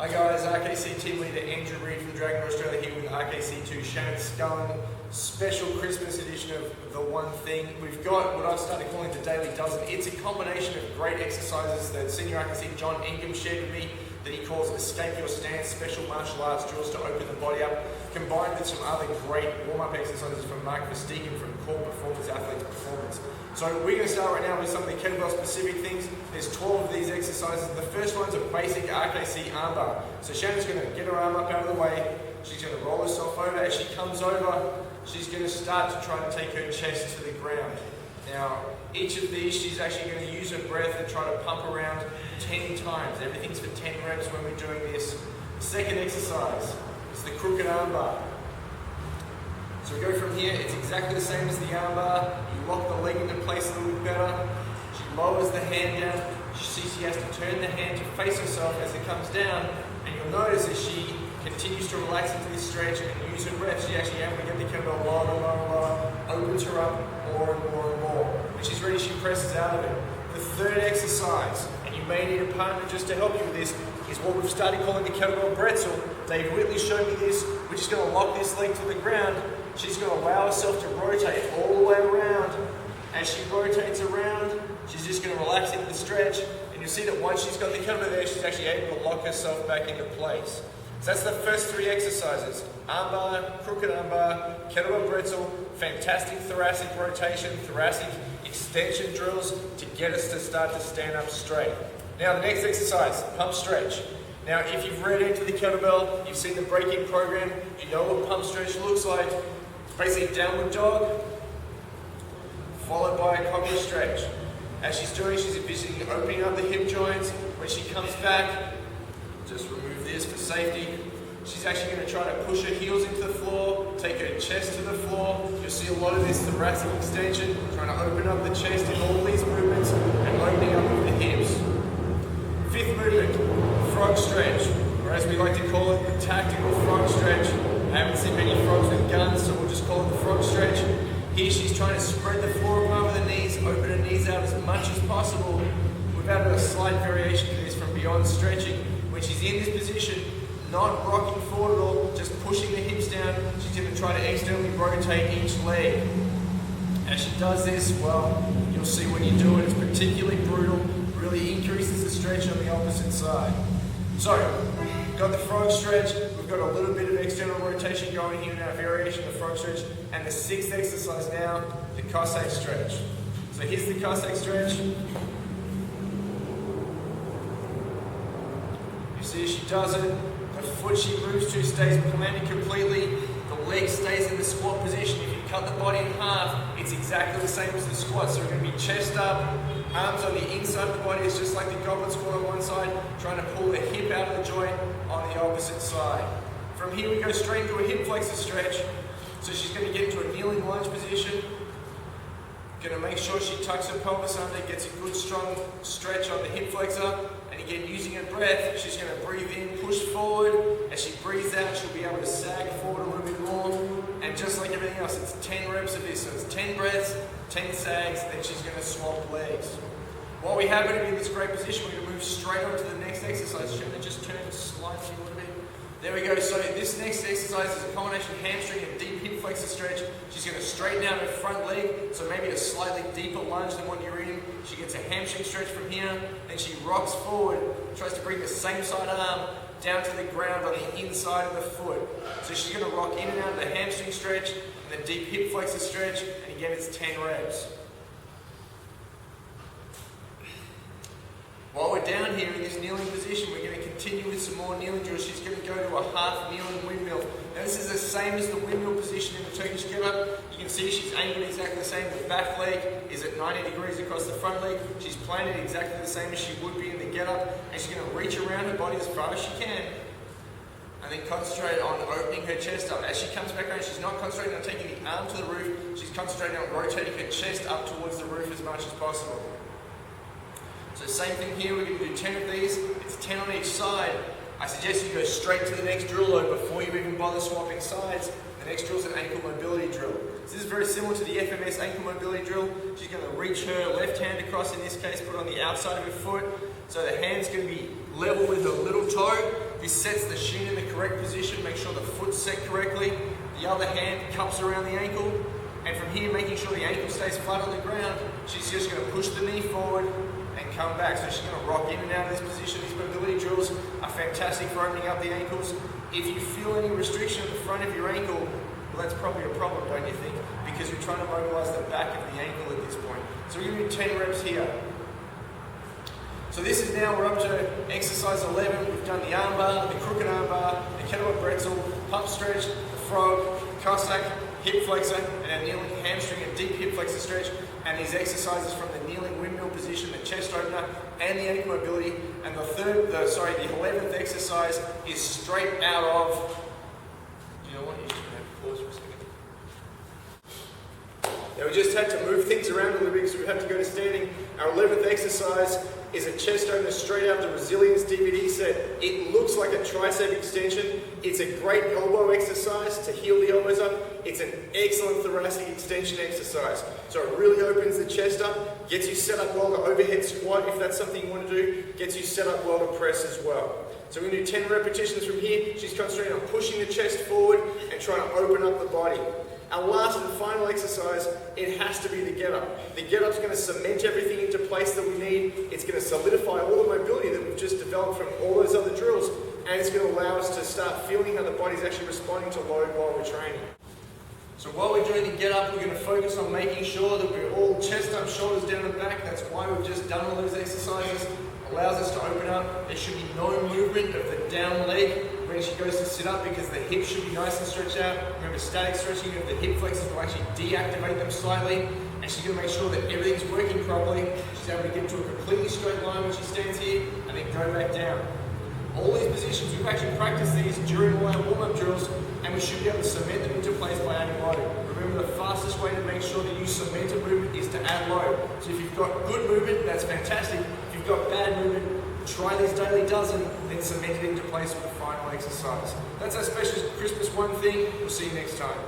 Hi guys, RKC team leader Andrew Reid from Dragon Australia here with RKC2 Shannon Scullen, special Christmas edition of The One Thing. We've got what I've started calling the Daily Dozen. It's a combination of great exercises that senior RKC John Ingham shared with me that he calls Escape Your Stance, special martial arts drills to open the body up, combined with some other great warm-up exercises from Mark Verstegen from Core Performance Athletes Performance. So we're going to start right now with some of the kettlebell specific things. There's 12 of these exercises. The first one's a basic RKC armbar. So Shannon's going to get her arm up out of the way. She's going to roll herself over. As she comes over, she's going to start to try and take her chest to the ground. Now, each of these, she's actually going to use her breath and try to pump around 10 times. Everything's for 10 reps when we're doing this. The second exercise is the crooked armbar. So we go from here, it's exactly the same as the armbar. You lock the leg into place a little bit better. She lowers the hand down. She sees she has to turn the hand to face herself as it comes down. And you'll notice as she continues to relax into this stretch and use her breath, she actually able to get the kettlebell lower and lower and lower, opens her up more and more and more. When she's ready, she presses out of it. The third exercise, and you may need a partner just to help you with this, is what we've started calling the kettlebell bretzel. Dave Whitley showed me this. We're just going to lock this leg to the ground. She's going to allow herself to rotate all the way around. As she rotates around, she's just going to relax into the stretch. And you'll see that once she's got the kettlebell there, she's actually able to lock herself back into place. So that's the first three exercises. Armbar, crooked armbar, kettlebell bretzel, fantastic thoracic rotation, thoracic extension drills to get us to start to stand up straight. Now the next exercise, pump stretch. Now if you've read into the kettlebell, you've seen the break-in program, you know what pump stretch looks like. It's basically downward dog, followed by a cobra stretch. As she's doing, she's envisioning opening up the hip joints. When she comes back, just remove this for safety. She's actually going to try to push her heels into the floor, take her chest to the floor. You'll see a lot of this thoracic extension, trying to open up the chest in all these movements and opening up with the hips. Fifth movement, frog stretch, or as we like to call it, the tactical frog stretch. I haven't seen many frogs with guns, so we'll just call it the frog stretch. Here she's trying to spread the floor apart with her knees, open her knees out as much as possible. We've added a slight variation to this from beyond stretching. When she's in this position, not rocking forward at all, just pushing the hips down, she's going to try to externally rotate each leg. As she does this, well, you'll see when you do it, it's particularly brutal, really increases the stretch on the opposite side. So, we've got the frog stretch, we've got a little bit of external rotation going here in our variation of the frog stretch, and the sixth exercise now, the Cossack stretch. So here's the Cossack stretch. You see as she does it, the foot she moves to stays planted completely, the leg stays in the squat position. If you cut the body in half, it's exactly the same as the squat. So we're going to be chest up, arms on the inside of the body. It's just like the goblet squat on one side, trying to pull the hip out of the joint on the opposite side. From here we go straight into a hip flexor stretch. So she's going to get into a kneeling lunge position. Going to make sure she tucks her pelvis under, gets a good strong stretch on the hip flexor. And again, using her breath, she's going to breathe in, push forward. As she breathes out, she'll be able to sag forward a little bit more. And just like everything else, it's 10 reps of this. So it's 10 breaths, 10 sags, then she's going to swap legs. While we happen to be in this great position, we're going to move straight on to the next exercise. Should I just turn slightly a little bit? There we go. So this next exercise is a combination of hamstring and deep hip flexor stretch. She's going to straighten out her front leg, so maybe a slightly deeper lunge than what you're in. She gets a hamstring stretch from here, then she rocks forward, tries to bring the same side arm down to the ground on the inside of the foot. So she's going to rock in and out of the hamstring stretch and the deep hip flexor stretch, and again it's 10 reps. While we're down here in this kneeling position, we're going to continue with some more kneeling drills. She's going to go to a half kneeling windmill. Now this is the same as the windmill position in the Turkish get-up. You can see she's angled exactly the same. The back leg is at 90 degrees across the front leg. She's planted exactly the same as she would be in the get-up. And she's going to reach around her body as far as she can. And then concentrate on opening her chest up. As she comes back around, she's not concentrating on taking the arm to the roof. She's concentrating on rotating her chest up towards the roof as much as possible. So same thing here, we're going to do 10 of these. It's 10 on each side. I suggest you go straight to the next drill though before you even bother swapping sides. The next drill is an ankle mobility drill. So this is very similar to the FMS ankle mobility drill. She's going to reach her left hand across, in this case, put it on the outside of her foot. So the hand's going to be level with her little toe. This sets the shin in the correct position, make sure the foot's set correctly. The other hand cups around the ankle. And from here, making sure the ankle stays flat on the ground, she's just going to push the knee forward and come back. So she's going to rock in and out of this position. These mobility drills are fantastic for opening up the ankles. If you feel any restriction at the front of your ankle, well, that's probably a problem, don't you think? Because you're trying to mobilize the back of the ankle at this point. So we're going to do 10 reps here. So this is now, we're up to exercise 11. We've done the arm bar, the crooked arm bar, the kettlebell pretzel, pump stretch, the frog, Cossack, hip flexor, and our kneeling hamstring and deep hip flexor stretch. And these exercises from the kneeling windmill position, the chest opener, and the ankle mobility. And the 11th exercise is straight out of, you know what, you just have to pause for a second. Now we just had to move things around a little bit because we have to go to standing. Our 11th exercise is a chest opener straight out of the Resilience DVD set. It looks like a tricep extension. It's a great elbow exercise to heal the elbows up. It's an excellent thoracic extension exercise. So it really opens the chest up, gets you set up well to overhead squat if that's something you want to do, gets you set up well to press as well. So we're going to do 10 repetitions from here. She's concentrating on pushing the chest forward and trying to open up the body. Our last and final exercise, it has to be the get up. The get up's going to cement everything into place that we need. It's going to solidify all the mobility that we've just developed from all those other drills, and it's going to allow us to start feeling how the body's actually responding to load while we're training. So while we're doing the get up, we're going to focus on making sure that we're all chest up, shoulders down and back. That's why we've just done all those exercises. Allows us to open up. There should be no movement of the down leg when she goes to sit up because the hips should be nice and stretched out. Remember, static stretching of the hip flexors will actually deactivate them slightly, and she's going to make sure that everything's working properly. She's able to get to a completely straight line when she stands here and then go back down. All these positions, we've actually practiced these during all our warm-up drills, and we should be able to cement them into place by adding load. Remember, the fastest way to make sure that you cement a movement is to add load. So if you've got good movement, that's fantastic. If you've got bad movement, try these daily dozen, then cement it into place with the final exercise. That's our special Christmas one thing. We'll see you next time.